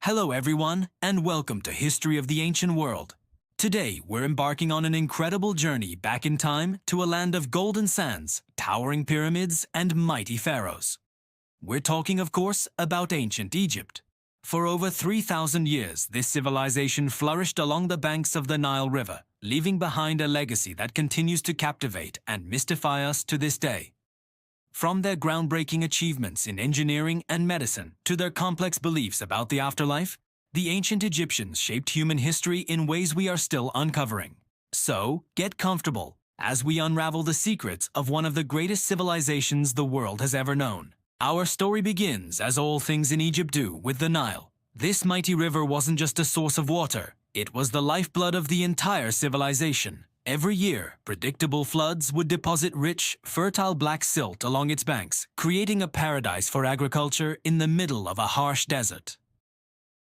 Hello everyone, and welcome to History of the Ancient World. Today, we're embarking on an incredible journey back in time to a land of golden sands, towering pyramids, and mighty pharaohs. We're talking, of course, about ancient Egypt. For over 3,000 years, this civilization flourished along the banks of the Nile River, leaving behind a legacy that continues to captivate and mystify us to this day. From their groundbreaking achievements in engineering and medicine to their complex beliefs about the afterlife, the ancient Egyptians shaped human history in ways we are still uncovering. So, get comfortable as we unravel the secrets of one of the greatest civilizations the world has ever known. Our story begins, as all things in Egypt do, with the Nile. This mighty river wasn't just a source of water, it was the lifeblood of the entire civilization. Every year, predictable floods would deposit rich, fertile black silt along its banks, creating a paradise for agriculture in the middle of a harsh desert.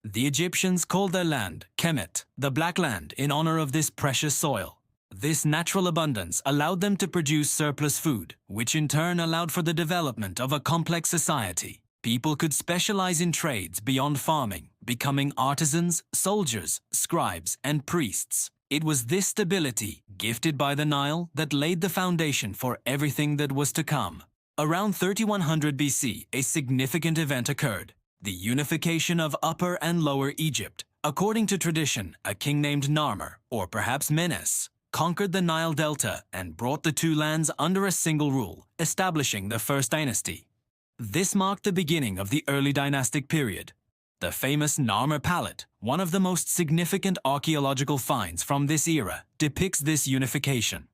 The Egyptians called their land Kemet, the Black Land, in honor of this precious soil. This natural abundance allowed them to produce surplus food, which in turn allowed for the development of a complex society. People could specialize in trades beyond farming, becoming artisans, soldiers, scribes, and priests. It was this stability, gifted by the Nile, that laid the foundation for everything that was to come. Around 3100 BC, a significant event occurred: the unification of Upper and Lower Egypt. According to tradition, a king named Narmer, or perhaps Menes, conquered the Nile Delta and brought the two lands under a single rule, establishing the First Dynasty. This marked the beginning of the early dynastic period. The famous Narmer Palette, one of the most significant archaeological finds from this era, depicts this unification.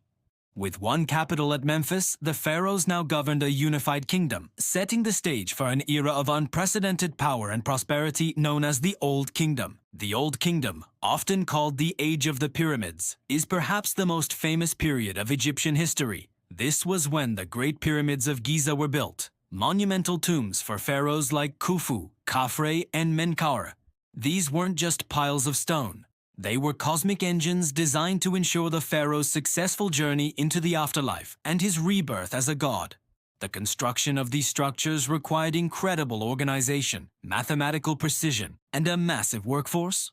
With one capital at Memphis, the pharaohs now governed a unified kingdom, setting the stage for an era of unprecedented power and prosperity known as the Old Kingdom. The Old Kingdom, often called the Age of the Pyramids, is perhaps the most famous period of Egyptian history. This was when the Great Pyramids of Giza were built, monumental tombs for pharaohs like Khufu, Khafre, and Menkaure. These weren't just piles of stone. They were cosmic engines designed to ensure the pharaoh's successful journey into the afterlife and his rebirth as a god. The construction of these structures required incredible organization, mathematical precision, and a massive workforce.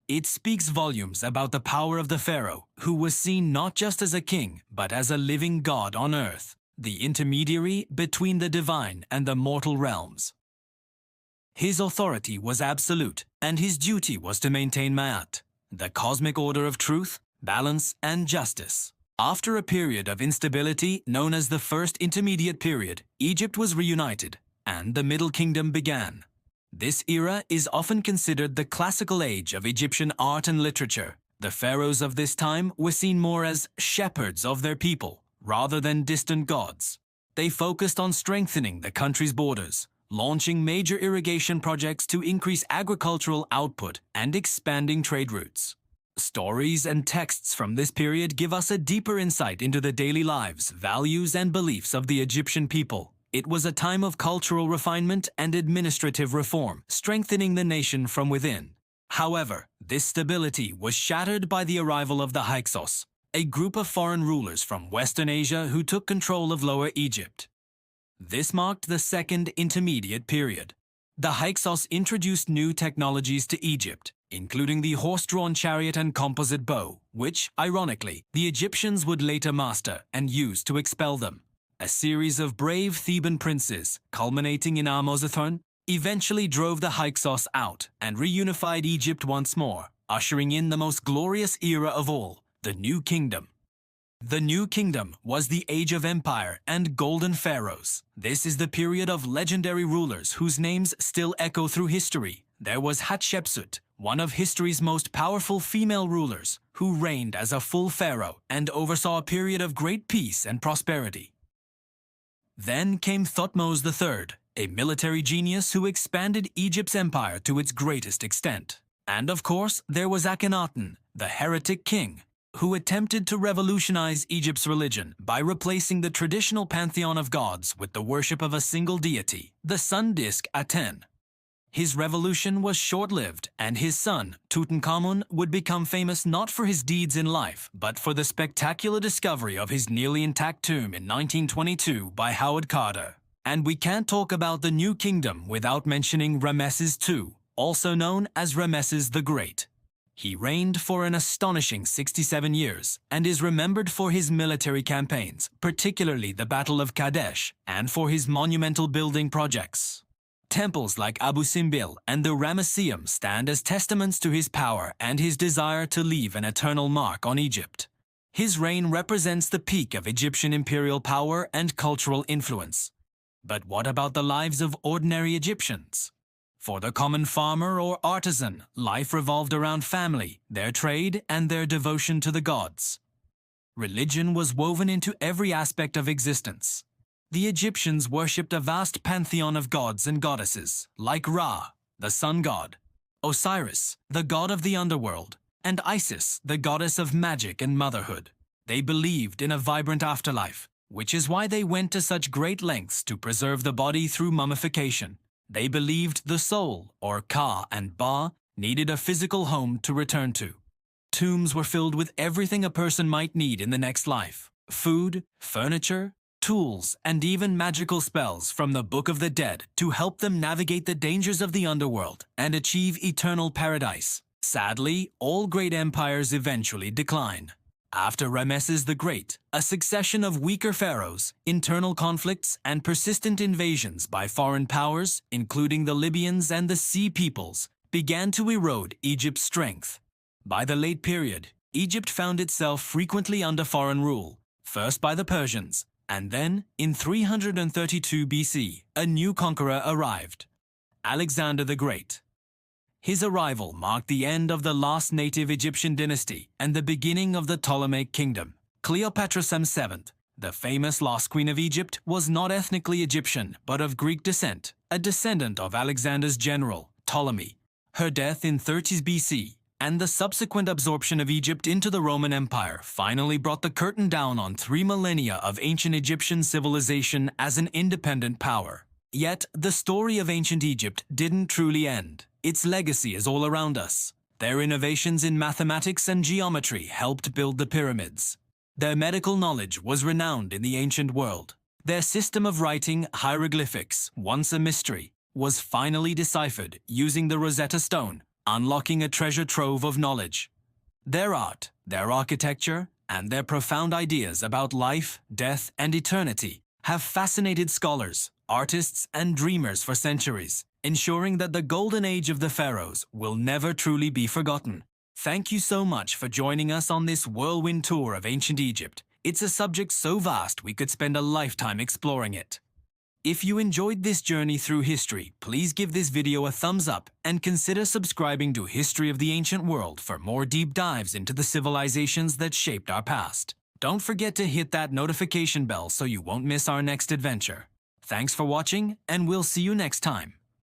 It speaks volumes about the power of the pharaoh, who was seen not just as a king, but as a living god on earth, the intermediary between the divine and the mortal realms. His authority was absolute, and his duty was to maintain Ma'at, the cosmic order of truth, balance, and justice. After a period of instability known as the First Intermediate Period, Egypt was reunited, and the Middle Kingdom began. This era is often considered the classical age of Egyptian art and literature. The pharaohs of this time were seen more as shepherds of their people, rather than distant gods. They focused on strengthening the country's borders, launching major irrigation projects to increase agricultural output and expanding trade routes. Stories and texts from this period give us a deeper insight into the daily lives, values, and beliefs of the Egyptian people. It was a time of cultural refinement and administrative reform, strengthening the nation from within. However, this stability was shattered by the arrival of the Hyksos, a group of foreign rulers from Western Asia who took control of Lower Egypt. This marked the Second Intermediate Period. The Hyksos introduced new technologies to Egypt, including the horse-drawn chariot and composite bow, which, ironically, the Egyptians would later master and use to expel them. A series of brave Theban princes, culminating in Ahmose-Erten, eventually drove the Hyksos out and reunified Egypt once more, ushering in the most glorious era of all, the New Kingdom. The New Kingdom was the Age of Empire and Golden Pharaohs. This is the period of legendary rulers whose names still echo through history. There was Hatshepsut, one of history's most powerful female rulers, who reigned as a full pharaoh and oversaw a period of great peace and prosperity. Then came Thutmose III, a military genius who expanded Egypt's empire to its greatest extent. And of course, there was Akhenaten, the heretic king, who attempted to revolutionize Egypt's religion by replacing the traditional pantheon of gods with the worship of a single deity, the sun disk Aten. His revolution was short-lived, and his son, Tutankhamun, would become famous not for his deeds in life, but for the spectacular discovery of his nearly intact tomb in 1922 by Howard Carter. And we can't talk about the New Kingdom without mentioning Ramesses II, also known as Rameses the Great. He reigned for an astonishing 67 years and is remembered for his military campaigns, particularly the Battle of Kadesh, and for his monumental building projects. Temples like Abu Simbel and the Ramesseum stand as testaments to his power and his desire to leave an eternal mark on Egypt. His reign represents the peak of Egyptian imperial power and cultural influence. But what about the lives of ordinary Egyptians? For the common farmer or artisan, life revolved around family, their trade, and their devotion to the gods. Religion was woven into every aspect of existence. The Egyptians worshipped a vast pantheon of gods and goddesses, like Ra, the sun god, Osiris, the god of the underworld, and Isis, the goddess of magic and motherhood. They believed in a vibrant afterlife, which is why they went to such great lengths to preserve the body through mummification. They believed the soul, or Ka and Ba, needed a physical home to return to. Tombs were filled with everything a person might need in the next life: food, furniture, tools, and even magical spells from the Book of the Dead to help them navigate the dangers of the underworld and achieve eternal paradise. Sadly, all great empires eventually decline. After Rameses the Great, a succession of weaker pharaohs, internal conflicts, and persistent invasions by foreign powers, including the Libyans and the Sea Peoples, began to erode Egypt's strength. By the late period, Egypt found itself frequently under foreign rule, first by the Persians, and then, in 332 BC, a new conqueror arrived: Alexander the Great. His arrival marked the end of the last native Egyptian dynasty and the beginning of the Ptolemaic kingdom. Cleopatra VII, the famous last queen of Egypt, was not ethnically Egyptian but of Greek descent, a descendant of Alexander's general, Ptolemy. Her death in 30 BC and the subsequent absorption of Egypt into the Roman Empire finally brought the curtain down on 3 millennia of ancient Egyptian civilization as an independent power. Yet, the story of ancient Egypt didn't truly end. Its legacy is all around us. Their innovations in mathematics and geometry helped build the pyramids. Their medical knowledge was renowned in the ancient world. Their system of writing, hieroglyphics, once a mystery, was finally deciphered using the Rosetta Stone, unlocking a treasure trove of knowledge. Their art, their architecture, and their profound ideas about life, death, and eternity have fascinated scholars, artists, and dreamers for centuries, ensuring that the golden age of the pharaohs will never truly be forgotten. Thank you so much for joining us on this whirlwind tour of ancient Egypt. It's a subject so vast we could spend a lifetime exploring it. If you enjoyed this journey through history, please give this video a thumbs up and consider subscribing to History of the Ancient World for more deep dives into the civilizations that shaped our past. Don't forget to hit that notification bell so you won't miss our next adventure. Thanks for watching, and we'll see you next time.